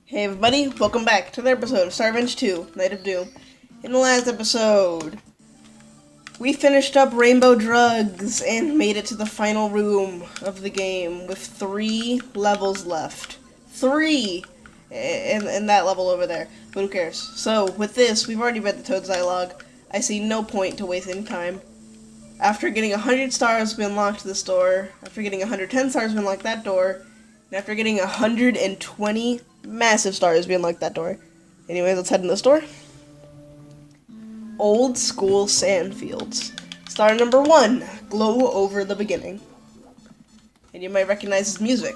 Hey everybody, welcome back to the episode of Savestateless 2, Night of Doom. In the last episode, we finished up Rainbow Drugs and made it to the final room of the game with 3 levels left. 3! And that level over there, but who cares? So, with this, we've already read the Toad's dialogue. I see no point to waste any time. After getting 100 stars, we unlocked this door. After getting 110 stars, we unlocked that door. And after getting 120 massive stars, we unlocked that door. Anyways, let's head in this door. Old School Sandfields. Star number 1, Glow Over the Beginning. And you might recognize his music.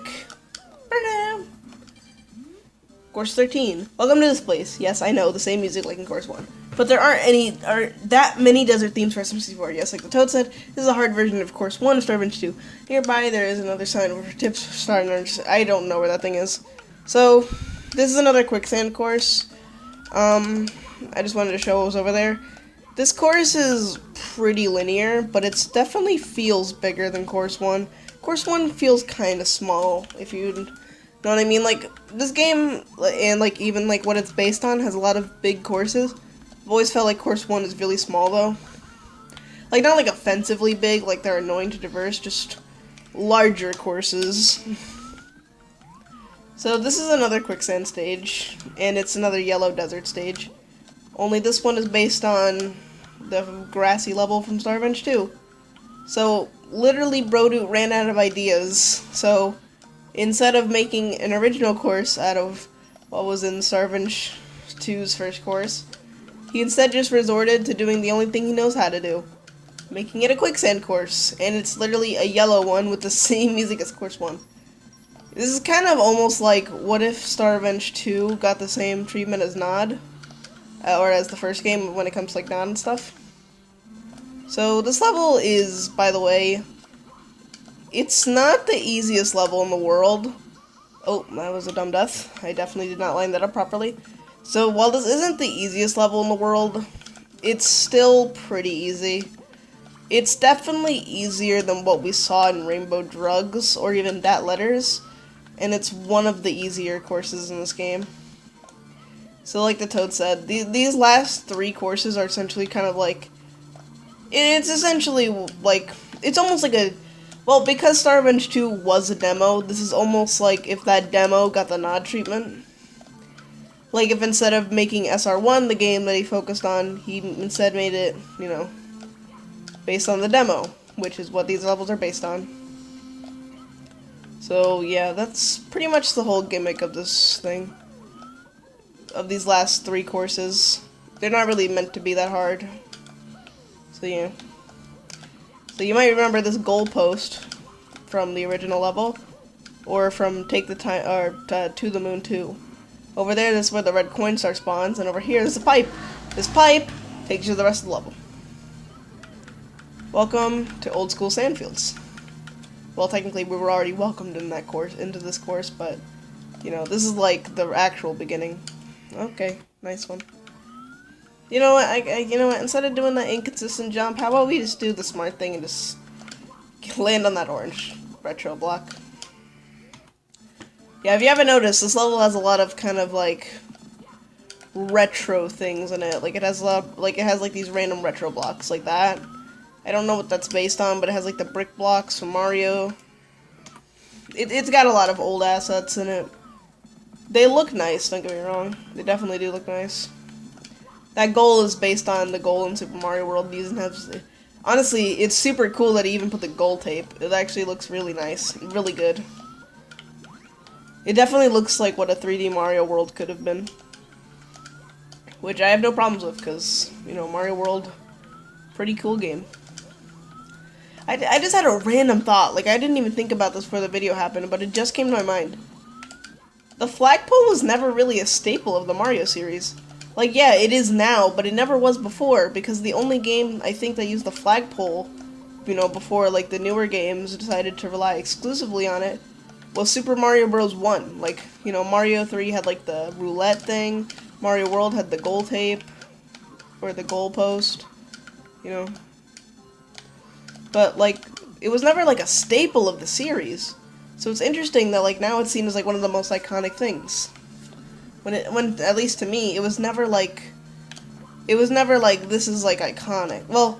Course 13. Welcome to this place. Yes, I know, the same music like in Course 1. But there aren't that many desert themes for SM64. Yes, like the Toad said, this is a hard version of Course 1 of Starbench 2. Nearby, there is another sign for tips starting. I don't know where that thing is. So, this is another quicksand course. I just wanted to show what was over there. This course is pretty linear, but it definitely feels bigger than Course 1. Course 1 feels kind of small, if you know what I mean. Like, this game, and like even like what it's based on, has a lot of big courses. I've always felt like Course 1 is really small, though. Like, not like offensively big, like they're annoying to traverse, just larger courses. So this is another quicksand stage, and it's another yellow desert stage. Only this one is based on the grassy level from Starbench 2. So, literally Brodoot ran out of ideas, so instead of making an original course out of what was in Starbench 2's first course, he instead just resorted to doing the only thing he knows how to do, making it a quicksand course, and it's literally a yellow one with the same music as Course 1. This is kind of almost like, what if Starbench 2 got the same treatment as Nod? Or as the first game when it comes to like Nod and stuff. So this level is, by the way, it's not the easiest level in the world. Oh, that was a dumb death. I definitely did not line that up properly. So while this isn't the easiest level in the world, it's still pretty easy. It's definitely easier than what we saw in Rainbow Drugs or even Dat Letters, and it's one of the easier courses in this game. So like the Toad said, these last 3 courses are essentially kind of like, it's essentially like, it's almost like a, well, because Starbench 2 was a demo, this is almost like if that demo got the Nod treatment. Like if instead of making SR1 the game that he focused on, he instead made it, you know, based on the demo, which is what these levels are based on. So yeah, that's pretty much the whole gimmick of this thing. Of these last 3 courses. They're not really meant to be that hard. So yeah. So you might remember this goalpost from the original level, or from Take the Time, or To the Moon 2. Over there, this is where the red coin star spawns, and over here, there's a pipe. This pipe takes you to the rest of the level. Welcome to Old School Sandfields. Well, technically, we were already welcomed in that course, into this course, but you know, this is like the actual beginning. Okay, nice one. You know what? You know what? Instead of doing that inconsistent jump, how about we just do the smart thing and just land on that orange retro block? Yeah, if you haven't noticed, this level has a lot of kind of like retro things in it. Like it has a lot, like it has like these random retro blocks like that. I don't know what that's based on, but it has like the brick blocks from Mario. It's got a lot of old assets in it. They look nice, don't get me wrong. They definitely do look nice. That goal is based on the goal in Super Mario World. Honestly, it's super cool that he even put the goal tape. It actually looks really nice, really good. It definitely looks like what a 3D Mario World could have been. Which I have no problems with, because, you know, Mario World, pretty cool game. I just had a random thought. Like, I didn't even think about this before the video happened, but it just came to my mind. The flagpole was never really a staple of the Mario series. Like, yeah, it is now, but it never was before, because the only game, I think, that used the flagpole, you know, before, like, the newer games decided to rely exclusively on it, was Super Mario Bros. 1. Like, you know, Mario 3 had, like, the roulette thing, Mario World had the goal tape, or the goal post, you know. But, like, it was never, like, a staple of the series. So it's interesting that, like, now it's seen as, like, one of the most iconic things. when at least to me, it was never like this is like iconic. Well,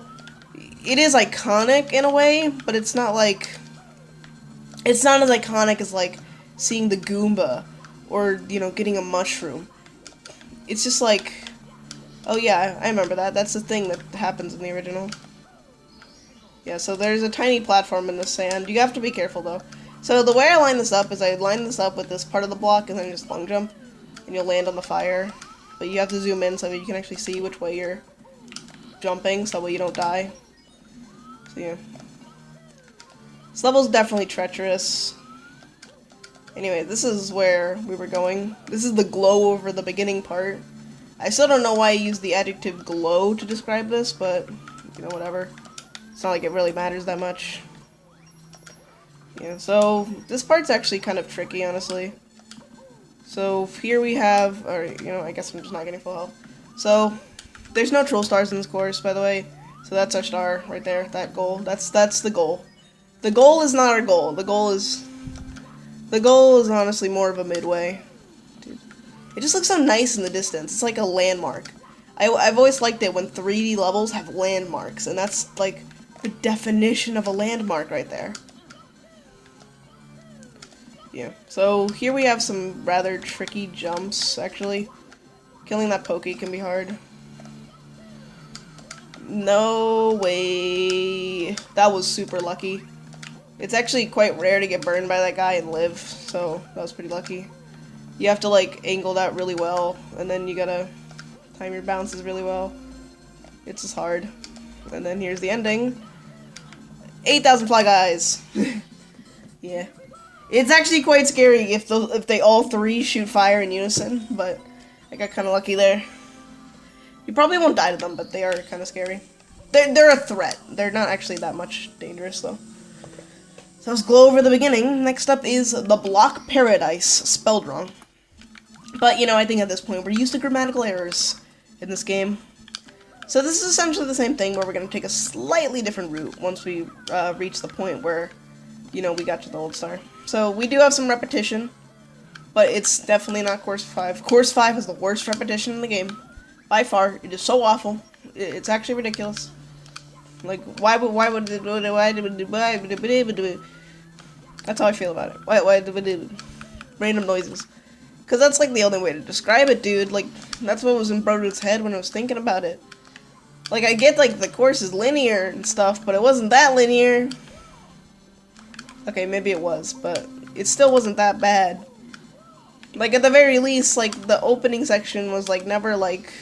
it is iconic in a way, but it's not as iconic as like seeing the Goomba or, you know, getting a mushroom. It's just like, oh yeah, I remember that. That's the thing that happens in the original. Yeah, so there's a tiny platform in the sand. You have to be careful though. So the way I line this up is I line this up with this part of the block and then just long jump, and you'll land on the fire. But you have to zoom in so that you can actually see which way you're jumping, so that way you don't die. So yeah. This level's definitely treacherous. Anyway, this is where we were going. This is the glow over the beginning part. I still don't know why I used the adjective glow to describe this, but, you know, whatever. It's not like it really matters that much. Yeah, so this part's actually kind of tricky, honestly. So here we have, or, you know, I guess I'm just not getting full health. So, there's no troll stars in this course, by the way. So that's our star right there, that goal. That's the goal. The goal is not our goal. The goal is honestly more of a midway. Dude. It just looks so nice in the distance. It's like a landmark. I've always liked it when 3D levels have landmarks, and that's like the definition of a landmark right there. Yeah, so here we have some rather tricky jumps, actually. Killing that Pokey can be hard. No way. That was super lucky. It's actually quite rare to get burned by that guy and live, so that was pretty lucky. You have to, like, angle that really well, and then you gotta time your bounces really well. It's just hard. And then here's the ending. 8,000 fly guys! Yeah. It's actually quite scary if they all three shoot fire in unison, but I got kind of lucky there. You probably won't die to them, but they are kind of scary. They're a threat. They're not actually that much dangerous, though. So that was glow over the beginning. Next up is the block paradise, spelled wrong. But, you know, I think at this point we're used to grammatical errors in this game. So this is essentially the same thing, where we're going to take a slightly different route once we reach the point where, you know, we got to the old star. So we do have some repetition, but it's definitely not Course 5. Course 5 is the worst repetition in the game. By far. It is so awful. It's actually ridiculous. Like, why would that's how I feel about it. Why random noises. Because that's, like, the only way to describe it, dude. Like, that's what was in Brodude's head when I was thinking about it. Like, I get, like, the course is linear and stuff, but it wasn't that linear. Okay, maybe it was, but it still wasn't that bad. Like, at the very least, like, the opening section was, like, never, like...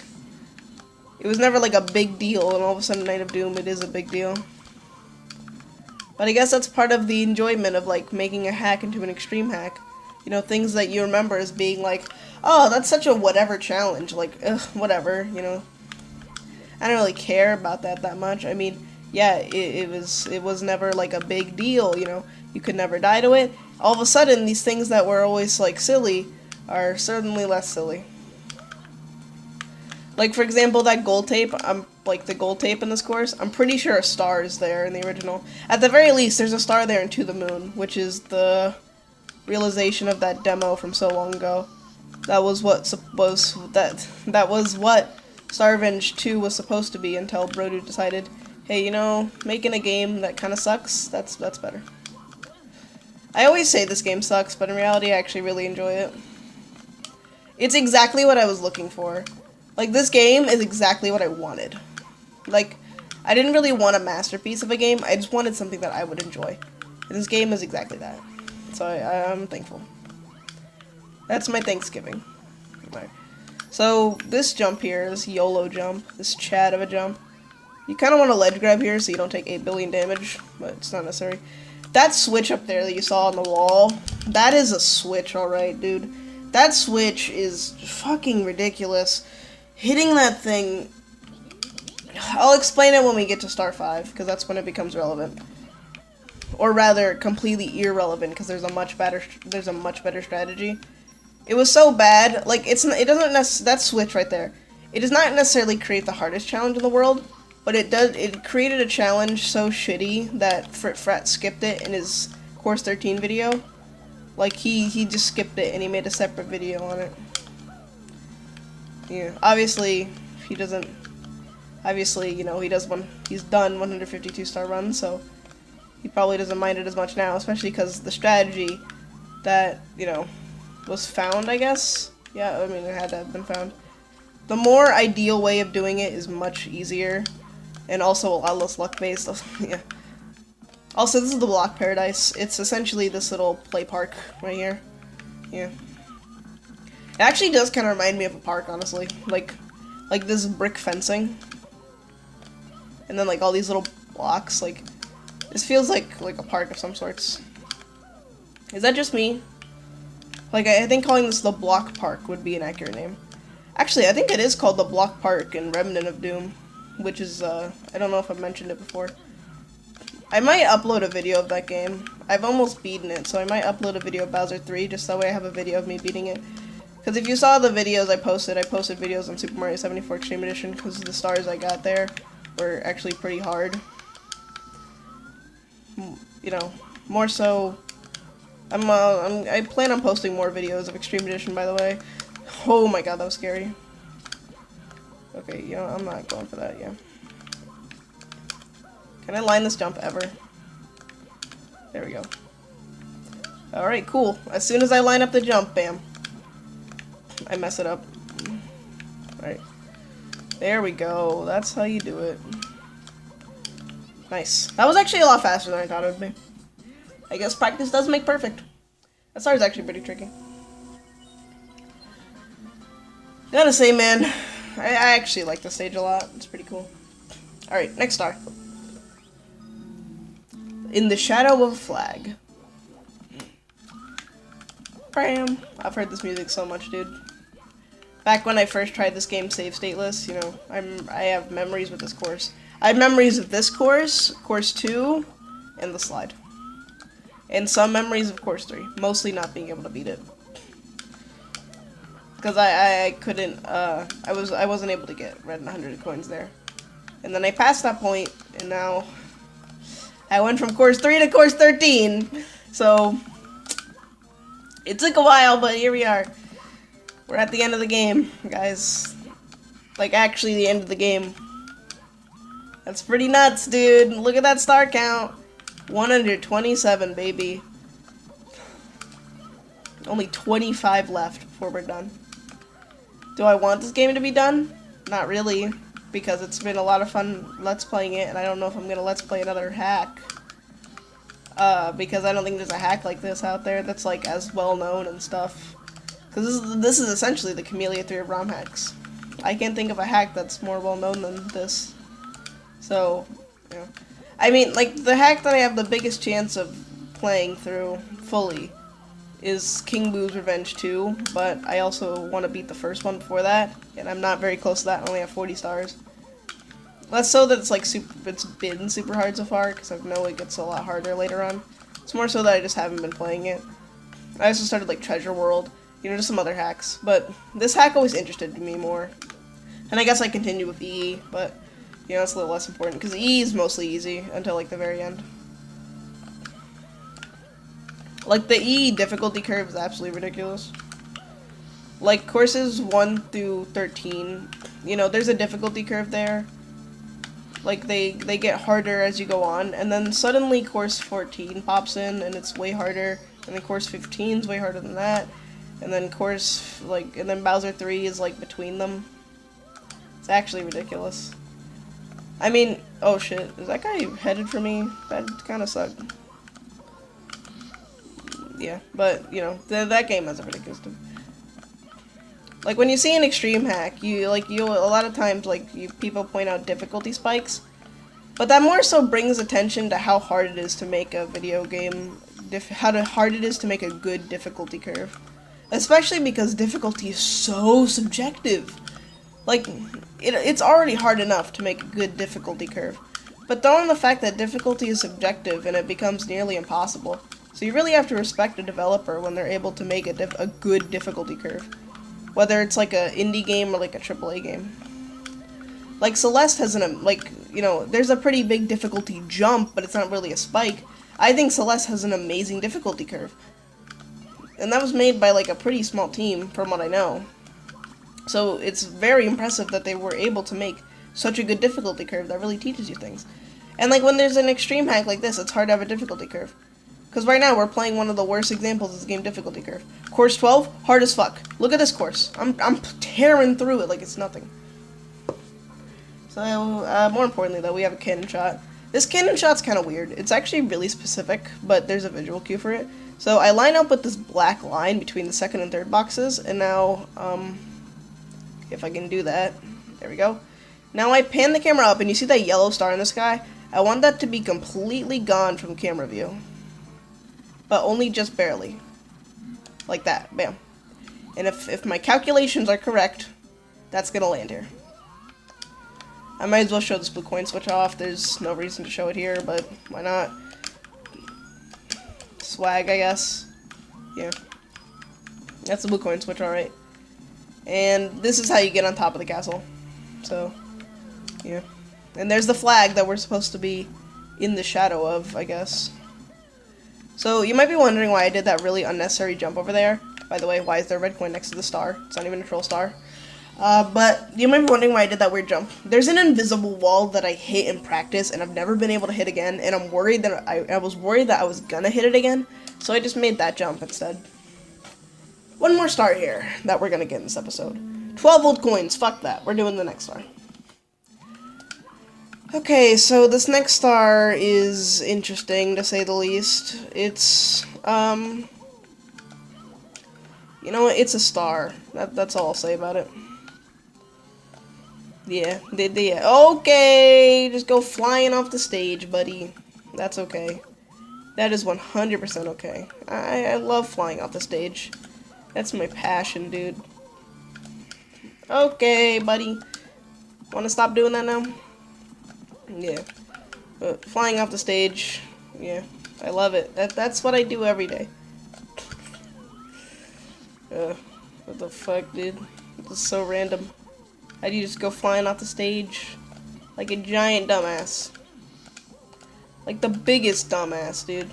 It was never, like, a big deal, and all of a sudden, Night of Doom, it is a big deal. But I guess that's part of the enjoyment of, like, making a hack into an extreme hack. You know, things that you remember as being, like, oh, that's such a whatever challenge. Like, ugh, whatever, you know. I don't really care about that much. I mean, yeah, it was never, like, a big deal, you know. You could never die to it. All of a sudden, these things that were always, like, silly are certainly less silly. Like, for example, that gold tape, like, the gold tape in this course, I'm pretty sure a star is there in the original. At the very least, there's a star there in To the Moon, which is the realization of that demo from so long ago. That was what that was what Starvenge 2 was supposed to be until Brodude decided, hey, you know, making a game that kind of sucks, that's better. I always say this game sucks, but in reality, I actually really enjoy it. It's exactly what I was looking for. Like, this game is exactly what I wanted. Like, I didn't really want a masterpiece of a game, I just wanted something that I would enjoy. And this game is exactly that. So I'm thankful. That's my Thanksgiving. Right. So, this jump here, this YOLO jump, this Chad of a jump, you kind of want to ledge grab here so you don't take 8 billion damage, but it's not necessary. That switch up there that you saw on the wall, that is a switch, alright, dude. That switch is fucking ridiculous. Hitting that thing... I'll explain it when we get to Star 5, because that's when it becomes relevant. Or rather, completely irrelevant, because there's a much better strategy. It was so bad, like, that switch right there, it does not necessarily create the hardest challenge in the world, but it created a challenge so shitty that Frat skipped it in his Course 13 video. Like, he just skipped it and he made a separate video on it. Yeah, obviously, he doesn't, obviously, you know, he's done 152 star runs, so he probably doesn't mind it as much now, especially because the strategy that, you know, was found, I guess. Yeah, I mean, it had to have been found. The more ideal way of doing it is much easier, and also a lot less luck-based. Yeah. Also, this is the Block Paradise. It's essentially this little play park right here. Yeah. It actually does kind of remind me of a park, honestly. Like this brick fencing. And then, like, all these little blocks, like, this feels like a park of some sorts. Is that just me? Like, I think calling this the Block Park would be an accurate name. Actually, I think it is called the Block Park in Remnant of Doom, which is, I don't know if I've mentioned it before. I might upload a video of that game. I've almost beaten it, so I might upload a video of Bowser 3, just that way I have a video of me beating it. Because if you saw the videos I posted videos on Super Mario 74 Extreme Edition, because the stars I got there were actually pretty hard. You know, more so, I plan on posting more videos of Extreme Edition, by the way. Oh my god, that was scary. Okay, you know, I'm not going for that, yeah. Can I line this jump ever? There we go. Alright, cool. As soon as I line up the jump, bam. I mess it up. Alright. There we go. That's how you do it. Nice. That was actually a lot faster than I thought it would be. I guess practice does make perfect. That star is actually pretty tricky. Gotta say, man, I actually like this stage a lot. It's pretty cool. Alright, next star. In the Shadow of a Flag. Bam. I've heard this music so much, dude. Back when I first tried this game, Savestateless, you know, I have memories with this course. I have memories of this course, Course 2, and the slide. And some memories of Course 3, mostly not being able to beat it. Because I couldn't, I wasn't able to get red and 100 coins there. And then I passed that point, and now I went from Course 3 to Course 13. So it took a while, but here we are. We're at the end of the game, guys. Like, actually the end of the game. That's pretty nuts, dude. Look at that star count. 127, baby. Only 25 left before we're done. Do I want this game to be done? Not really, because it's been a lot of fun let's playing it, and I don't know if I'm gonna let's play another hack. Because I don't think there's a hack like this out there that's, like, as well known and stuff. Because this is essentially the Camellia 3 of ROM hacks. I can't think of a hack that's more well known than this. So, you know. I mean, like, the hack that I have the biggest chance of playing through fully is King Boo's Revenge 2, but I also want to beat the first one before that, and I'm not very close to that. I only have 40 stars. Less so that it's, like, it's been super hard so far, because I know it gets a lot harder later on. It's more so that I just haven't been playing it. I also started, like, Treasure World, you know, just some other hacks, but this hack always interested me more. And I guess I continue with E, but, you know, it's a little less important, because E is mostly easy until, like, the very end. Like, the E difficulty curve is absolutely ridiculous. Like, courses 1 through 13, you know, there's a difficulty curve there. Like, they get harder as you go on, and then suddenly course 14 pops in, and it's way harder, and then course 15 is way harder than that, and then and then Bowser 3 is, like, between them. It's actually ridiculous. I mean, oh shit, is that guy headed for me? That kinda sucked. Yeah, but, you know, that game has a ridiculous difficulty. Like, when you see an extreme hack, a lot of times, like, people point out difficulty spikes, but that more so brings attention to how hard it is to make a video game, how hard it is to make a good difficulty curve. Especially because difficulty is so subjective. Like, it's already hard enough to make a good difficulty curve, but throw in the fact that difficulty is subjective and it becomes nearly impossible. So you really have to respect a developer when they're able to make a good difficulty curve. Whether it's like a indie game or like a AAA game. Like Celeste has there's a pretty big difficulty jump, but it's not really a spike. I think Celeste has an amazing difficulty curve. And that was made by like a pretty small team, from what I know. So it's very impressive that they were able to make such a good difficulty curve that really teaches you things. And like when there's an extreme hack like this, it's hard to have a difficulty curve. Because right now we're playing one of the worst examples of the game difficulty curve. Course 12, hard as fuck. Look at this course. I'm tearing through it like it's nothing. So, more importantly though, we have a cannon shot. This cannon shot's kind of weird. It's actually really specific, but there's a visual cue for it. So I line up with this black line between the second and third boxes, and now, if I can do that, there we go. Now I pan the camera up, and you see that yellow star in the sky? I want that to be completely gone from camera view. But only just barely. Like that, bam. And if my calculations are correct, that's gonna land here. I might as well show this blue coin switch off. There's no reason to show it here, but why not? Swag, I guess. Yeah. That's the blue coin switch, alright. And this is how you get on top of the castle. So, yeah. And there's the flag that we're supposed to be in the shadow of, I guess. So, you might be wondering why I did that really unnecessary jump over there. By the way, why is there a red coin next to the star? It's not even a troll star. But you might be wondering why I did that weird jump. There's an invisible wall that I hit in practice, and I've never been able to hit again, and I'm worried that I was worried that I was gonna hit it again, so I just made that jump instead. One more star here that we're gonna get in this episode. 12 old coins, fuck that. We're doing the next star. Okay, so this next star is interesting, to say the least. It's, you know what, it's a star. That's all I'll say about it. Yeah, okay, just go flying off the stage, buddy. That's okay. That is 100% okay. I love flying off the stage. That's my passion, dude. Okay, buddy. Wanna stop doing that now? Yeah. But flying off the stage, yeah, I love it. That's what I do every day. What the fuck, dude? This is so random. How do you just go flying off the stage? Like a giant dumbass. Like the biggest dumbass, dude.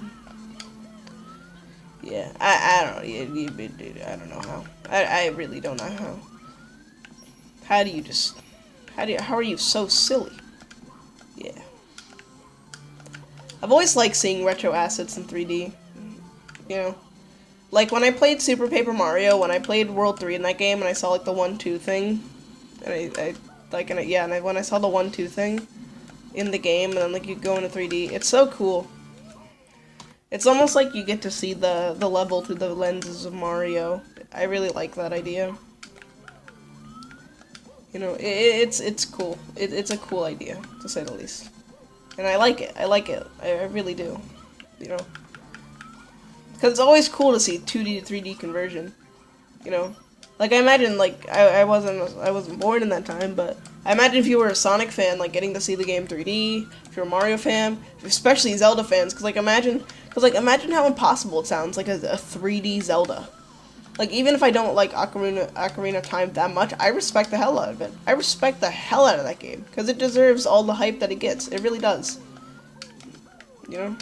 Yeah, I don't know. Dude, I don't know how. I really don't know how. How do you just... How are you so silly? Yeah. I've always liked seeing retro assets in 3D. You know? Like, when I played Super Paper Mario, when I played World 3 in that game, and I saw, like, the 1-2 thing, and when I saw the 1-2 thing in the game, and then, like, you go into 3D, it's so cool. It's almost like you get to see the level through the lenses of Mario. I really like that idea. You know, it's cool. It's a cool idea, to say the least. And I like it. I really do. You know? Because it's always cool to see 2D to 3D conversion. You know? Like, I imagine, like, I wasn't born in that time, but I imagine if you were a Sonic fan, like, getting to see the game 3D, if you're a Mario fan, especially Zelda fans, because, like, imagine how impossible it sounds, like, a 3D Zelda. Like, even if I don't like Ocarina of Time that much, I respect the hell out of it. I respect the hell out of that game, because it deserves all the hype that it gets. It really does. You know?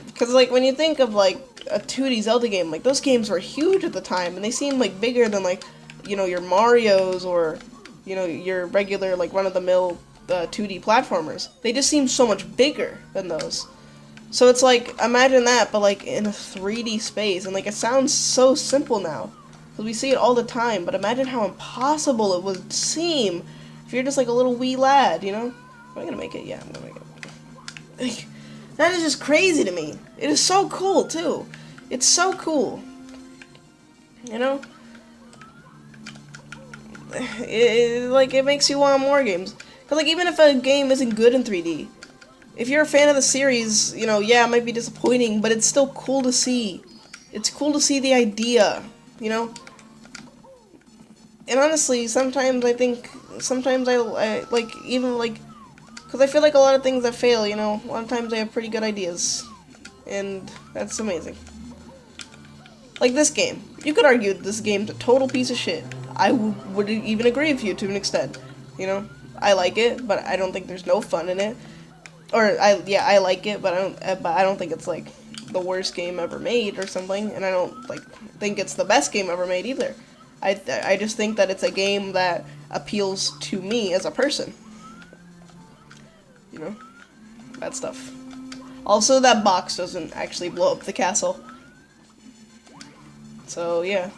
Because, like, when you think of, like, a 2D Zelda game, like, those games were huge at the time, and they seemed, like, bigger than, like, you know, your Marios or, you know, your regular, like, run-of-the-mill 2D platformers. They just seem so much bigger than those. So it's like, imagine that, but, like, in a 3D space, and, like, it sounds so simple now, because we see it all the time, but imagine how impossible it would seem if you're just, like, a little wee lad, you know? Am I gonna make it? Yeah, I'm gonna make it. Like, that is just crazy to me. It is so cool, too. It's so cool. You know? It makes you want more games. Because, like, even if a game isn't good in 3D, if you're a fan of the series, you know, yeah, it might be disappointing, but it's still cool to see. It's cool to see the idea, you know? And honestly, sometimes I like, even, like, because I feel like a lot of things that fail, you know, a lot of times I have pretty good ideas. And that's amazing. Like this game. You could argue this game's a total piece of shit. I would even agree with you to an extent. You know? I like it, but I don't think there's no fun in it. Or, I like it, but I don't think it's, like, the worst game ever made or something. And I don't, like, think it's the best game ever made either. I just think that it's a game that appeals to me as a person. You know, that stuff. Also, that box doesn't actually blow up the castle. So, yeah.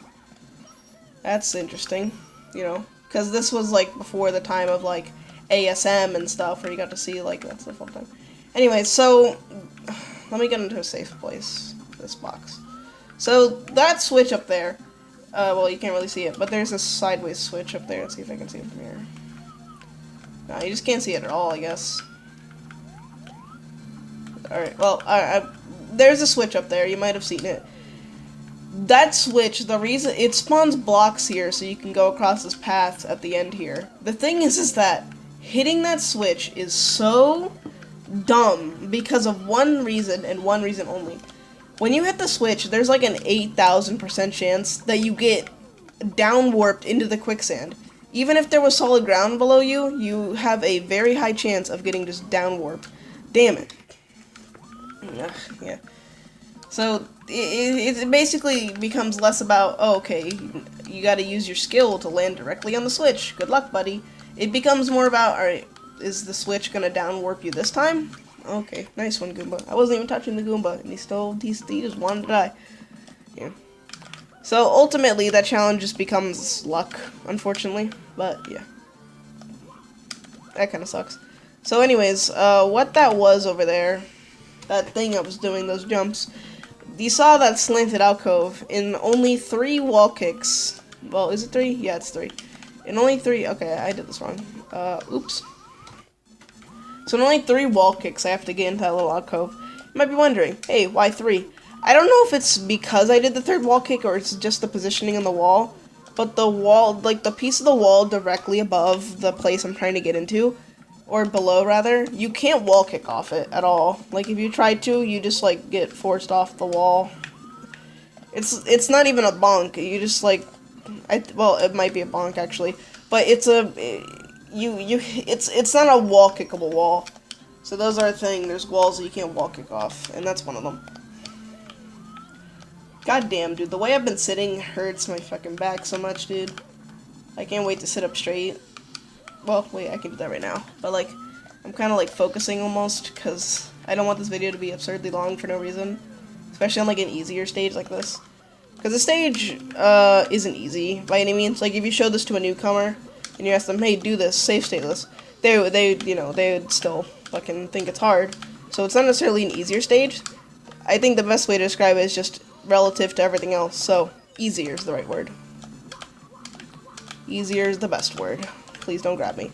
That's interesting, you know. Because this was, like, before the time of, like, ASM and stuff, where you got to see, like, that stuff all the time. Anyway, so, let me get into a safe place. This box. So, that switch up there, well, you can't really see it, but there's a sideways switch up there. Let's see if I can see it from here. No, you just can't see it at all, I guess. Alright, well, there's a switch up there. You might have seen it. That switch, the reason it spawns blocks here so you can go across this path at the end here. The thing is that hitting that switch is so dumb because of one reason and one reason only. When you hit the switch, there's like an 8,000% chance that you get down warped into the quicksand. Even if there was solid ground below you, you have a very high chance of getting just down warped. Damn it. Yeah. So, it basically becomes less about, oh, okay, you gotta use your skill to land directly on the switch. Good luck, buddy. It becomes more about, alright, is the switch gonna down warp you this time? Okay, nice one, Goomba. I wasn't even touching the Goomba, and he just wanted to die. Yeah. So, ultimately, that challenge just becomes luck, unfortunately. But, yeah. That kinda sucks. So, anyways, what that was over there, that thing I was doing, those jumps, you saw that slanted alcove in only 3 wall kicks. Well, is it 3? Yeah, it's 3. In only 3, okay, I did this wrong. Oops. So in only 3 wall kicks, I have to get into that little alcove. You might be wondering, hey, why 3? I don't know if it's because I did the 3rd wall kick or it's just the positioning on the wall, but the wall, like the piece of the wall directly above the place I'm trying to get into, or below rather, you can't wall kick off it at all. Like if you try to, you just like get forced off the wall. It's not even a bonk. You just like, well, it might be a bonk actually, but it's it's not a wall kickable wall. So those are a thing. There's walls that you can't wall kick off, and that's one of them. God damn, dude, the way I've been sitting hurts my fucking back so much, dude. I can't wait to sit up straight. Well, wait, I can do that right now. But, like, I'm kind of, like, focusing almost, because I don't want this video to be absurdly long for no reason. Especially on, like, an easier stage like this. Because the stage, isn't easy by any means. Like, if you show this to a newcomer, and you ask them, hey, do this, Savestateless, they would still fucking think it's hard. So it's not necessarily an easier stage. I think the best way to describe it is just relative to everything else. So, easier is the right word. Easier is the best word. Please don't grab me.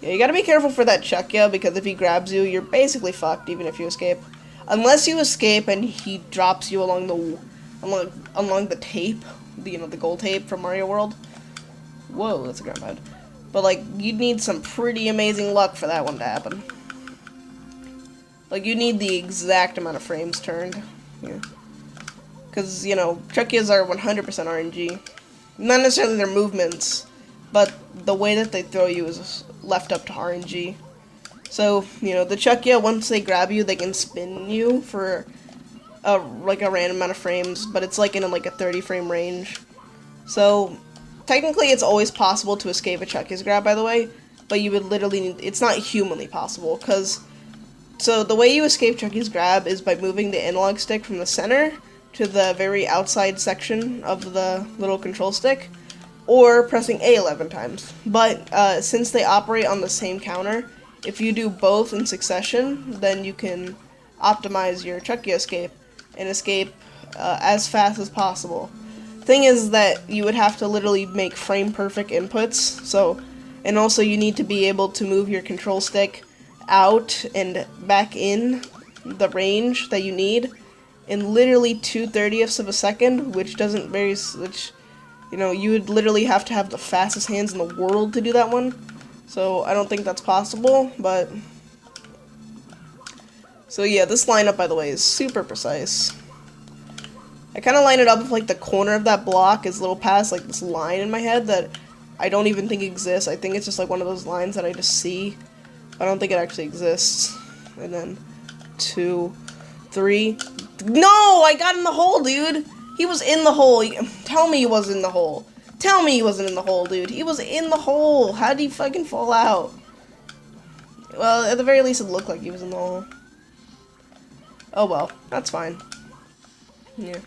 Yeah, you gotta be careful for that Chuckya, because if he grabs you, you're basically fucked, even if you escape. Unless you escape and he drops you along the tape, the gold tape from Mario World. Whoa, that's a ground pound. But, like, you'd need some pretty amazing luck for that one to happen. Like, you need the exact amount of frames turned. Yeah. Because, Chuckyas are 100% RNG. Not necessarily their movements, but the way that they throw you is left up to RNG. So, the Chuckya, once they grab you, they can spin you for a random amount of frames, but it's like in a 30 frame range. So, technically it's always possible to escape a Chucky's grab, by the way, but you would literally it's not humanly possible, because, so the way you escape Chucky's grab is by moving the analog stick from the center to the very outside section of the little control stick, or pressing A 11 times. But since they operate on the same counter, if you do both in succession, then you can optimize your Chucky escape and escape as fast as possible. Thing is that you would have to literally make frame perfect inputs, so, and also you need to be able to move your control stick out and back in the range that you need in literally 2/30ths of a second, which you would literally have to have the fastest hands in the world to do that one. So I don't think that's possible, but so yeah, this lineup, by the way, is super precise. I kind of line it up with the corner of that block is a little past this line in my head that I don't even think exists. I think it's just one of those lines that I just see. I don't think it actually exists. And then 2, 3. No, I got in the hole, dude. He was in the hole. Tell me he was in the hole. Tell me he wasn't in the hole, dude. He was in the hole. How did he fucking fall out? Well, at the very least, it looked like he was in the hole. Oh well, that's fine. Yeah.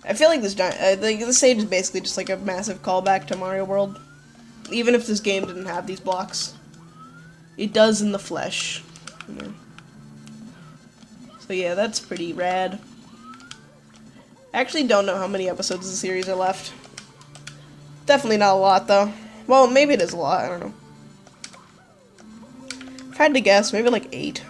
I feel like this this stage is basically just like a massive callback to Mario World. Even if this game didn't have these blocks. It does in the flesh. Yeah. So yeah, that's pretty rad. I actually don't know how many episodes of the series are left. Definitely not a lot, though. Well, maybe it is a lot, I don't know. If I had to guess, maybe like 8.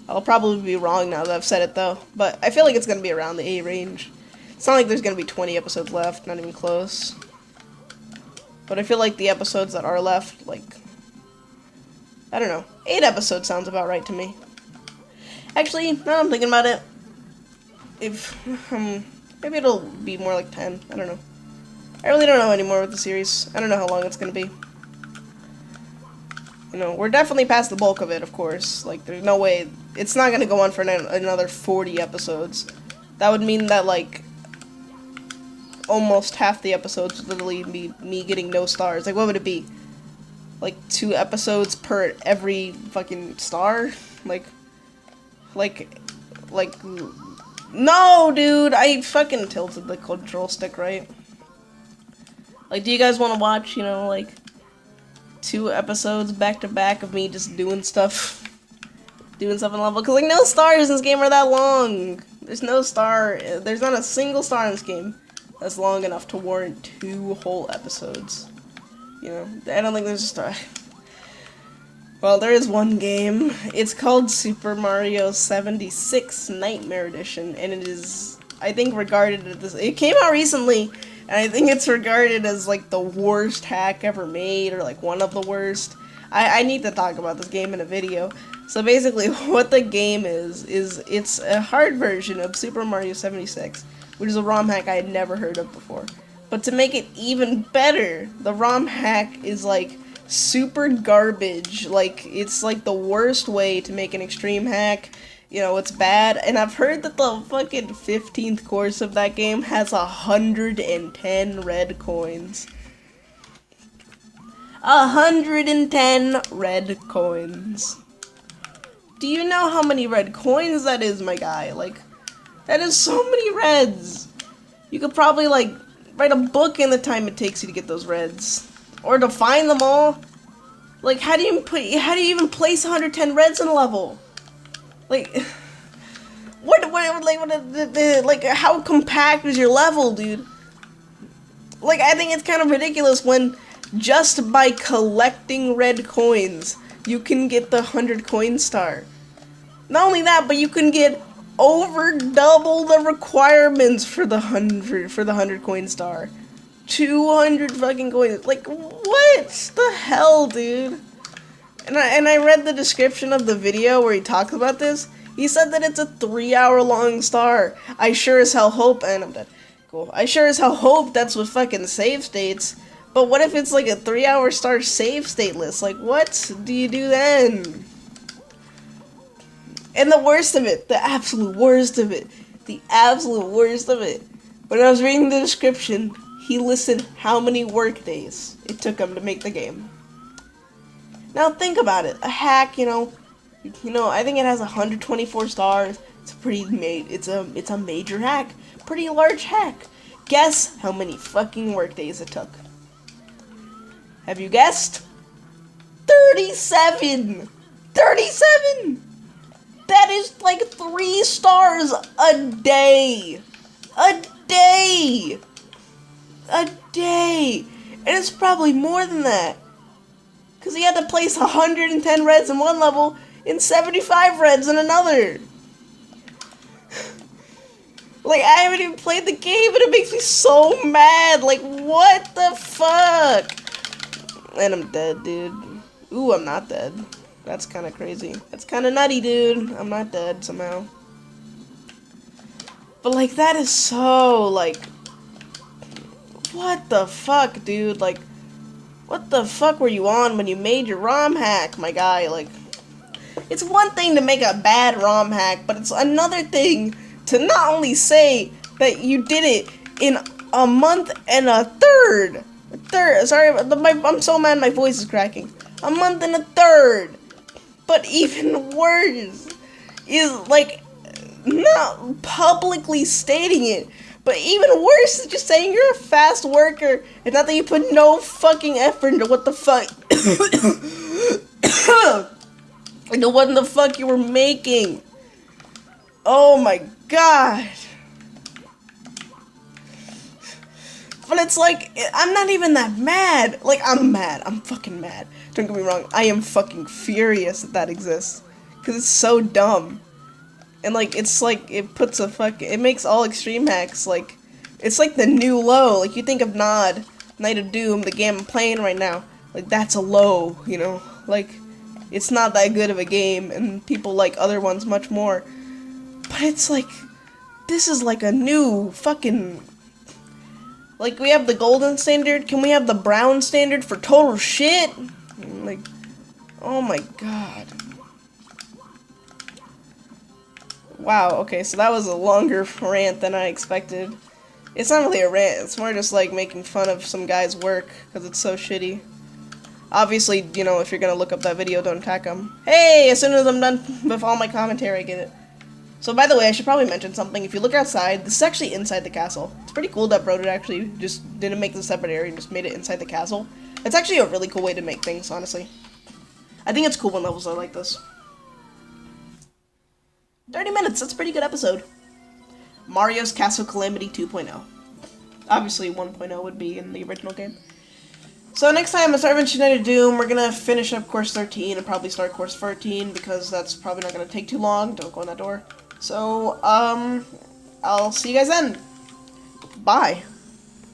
I'll probably be wrong now that I've said it, though. But I feel like it's gonna be around the 8 range. It's not like there's gonna be 20 episodes left, not even close. But I feel like the episodes that are left, like, I don't know. 8 episodes sounds about right to me. Actually, now I'm thinking about it. If, maybe it'll be more like 10. I don't know. I really don't know anymore with the series. I don't know how long it's gonna be. You know, we're definitely past the bulk of it, of course. Like, there's no way. It's not gonna go on for another 40 episodes. That would mean that, like, almost half the episodes would literally be me getting no stars. Like, what would it be? Like, 2 episodes per every fucking star? Like, no, dude, I fucking tilted the control stick, right? Like, do you guys want to watch, you know, like, 2 episodes back to back of me just doing stuff in level? Because, like, no stars in this game are that long. There's no star, there's not a single star in this game that's long enough to warrant 2 whole episodes. You know, I don't think there's a star. Well, there is one game. It's called Super Mario 76 Nightmare Edition, and it is, I think, regarded as this. It came out recently, and I think it's regarded as like the worst hack ever made, or like one of the worst. I need to talk about this game in a video. So basically, what the game is it's a hard version of Super Mario 76, which is a ROM hack I had never heard of before. But to make it even better, the ROM hack is like super garbage. Like, it's like the worst way to make an extreme hack. You know, it's bad. And I've heard that the fucking 15th course of that game has 110 red coins. 110 red coins. Do you know how many red coins that is, my guy? Like, that is so many reds. You could probably, like, write a book in the time it takes you to get those reds. Or to find them all. Like, how do you even place 110 reds in a level? Like, like, how compact is your level, dude? Like, I think it's kind of ridiculous when just by collecting red coins, you can get the 100 coin star. Not only that, but you can get over double the requirements for the 100 coin star. 200 fucking coins. Like, what the hell, dude? And I read the description of the video where he talks about this. He said that it's a 3-hour-long star. I sure as hell hope, and I'm dead. Cool. I sure as hell hope that's what fucking save states. But what if it's like a 3-hour star save stateless? Like, what do you do then? And the worst of it, the absolute worst of it, when I was reading the description, he listed how many work days it took him to make the game. Now think about it. A hack, you know, I think it has 124 stars. It's it's a major hack, pretty large hack. Guess how many fucking work days it took? Have you guessed? 37. 37. That is like 3 stars a day. A day. A day. And it's probably more than that. Because he had to place 110 reds in one level and 75 reds in another. Like, I haven't even played the game, but it makes me so mad. Like, what the fuck? And I'm dead, dude. Ooh, I'm not dead. That's kind of crazy. That's kind of nutty, dude. I'm not dead somehow. But, like, that is so, like... What the fuck, dude? Like, what the fuck were you on when you made your ROM hack, my guy? Like, it's one thing to make a bad ROM hack, but it's another thing to not only say that you did it in a month and a third. Sorry, I'm so mad my voice is cracking. A month and a third. But even worse is, like, not publicly stating it, but even worse is just saying you're a fast worker and not that you put no fucking effort into what the fuck into what in the fuck you were making. Oh my god. But it's like, I'm not even that mad. Like, I'm mad. I'm fucking mad. Don't get me wrong. I am fucking furious that exists. Because it's so dumb. And, like, it's like, it puts a it makes all extreme hacks, like, it's like the new low. Like, you think of Nod, Night of Doom, the game I'm playing right now. Like, that's a low, you know? Like, it's not that good of a game, and people like other ones much more. But it's like, this is like a new fucking... Like, we have the golden standard, can we have the brown standard for total shit? Like, oh my god. Wow, okay, so that was a longer rant than I expected. It's not really a rant, it's more just like making fun of some guy's work, because it's so shitty. Obviously, you know, if you're gonna look up that video, don't attack him. Hey, as soon as I'm done with all my commentary, I get it. So, by the way, I should probably mention something. If you look outside, this is actually inside the castle. It's pretty cool that Broden actually just didn't make the separate area and just made it inside the castle. It's actually a really cool way to make things, honestly. I think it's cool when levels are like this. 30 minutes, that's a pretty good episode. Mario's Castle Calamity 2.0. Obviously, 1.0 would be in the original game. So next time on Starvention Night of Doom, we're gonna finish up Course 13 and probably start Course 14, because that's probably not gonna take too long. Don't go in that door. So, I'll see you guys then. Bye.